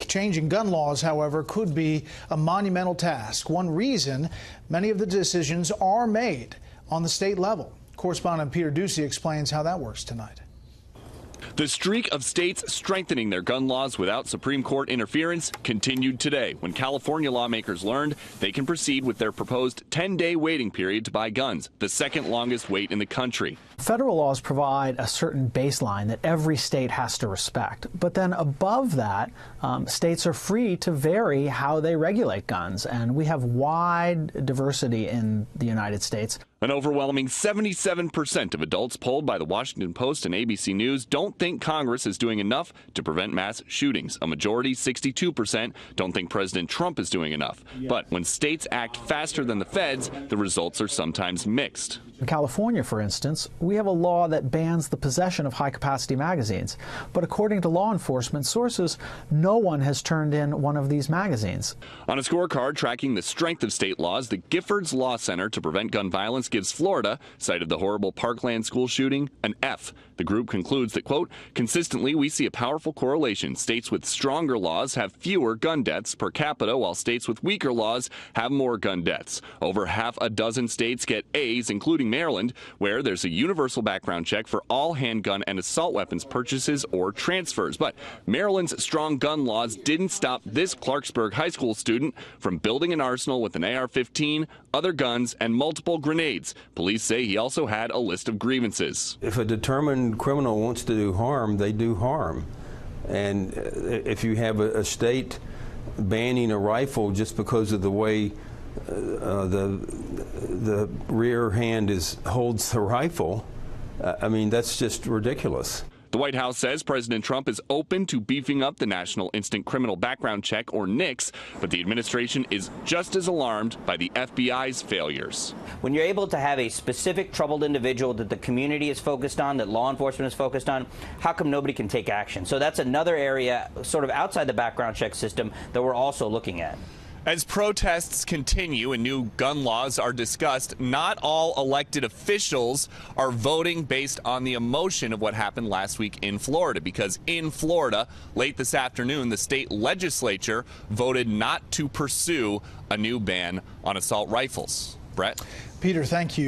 Changing gun laws, however, could be a monumental task. One reason many of the decisions are made on the state level. Correspondent Peter Doocy explains how that works tonight. The streak of states strengthening their gun laws without Supreme Court interference continued today when California lawmakers learned they can proceed with their proposed 10-day waiting period to buy guns, the second longest wait in the country. Federal laws provide a certain baseline that every state has to respect. But then above that, states are free to vary how they regulate guns. And we have wide diversity in the United States. An overwhelming 77% of adults polled by the Washington Post and ABC News don't think Congress is doing enough to prevent mass shootings. A majority, 62%, don't think President Trump is doing enough. But when states act faster than the feds, the results are sometimes mixed. In California, for instance, we have a law that bans the possession of high-capacity magazines. But according to law enforcement sources, no one has turned in one of these magazines. On a scorecard tracking the strength of state laws, the Giffords Law Center to Prevent Gun Violence gives Florida, site of the horrible Parkland school shooting, an F. The group concludes that, quote, consistently we see a powerful correlation. States with stronger laws have fewer gun deaths per capita, while states with weaker laws have more gun deaths. Over half a dozen states get A's, including Maryland, where there's a universal background check for all handgun and assault weapons purchases or transfers. But Maryland's strong gun laws didn't stop this Clarksburg high school student from building an arsenal with an AR-15, other guns, and multiple grenades. Police say he also had a list of grievances. If a determined criminal wants to do harm, they do harm. And if you have a state banning a rifle just because of the way the rear hand holds the rifle, I mean, that's just ridiculous. The White House says President Trump is open to beefing up the National Instant Criminal Background Check, or NICS, but the administration is just as alarmed by the FBI's failures. When you're able to have a specific troubled individual that the community is focused on, that law enforcement is focused on, how come nobody can take action? So that's another area sort of outside the background check system that we're also looking at. As protests continue and new gun laws are discussed, not all elected officials are voting based on the emotion of what happened last week in Florida, because in Florida, late this afternoon, the state legislature voted not to pursue a new ban on assault rifles. Brett? Peter, thank you.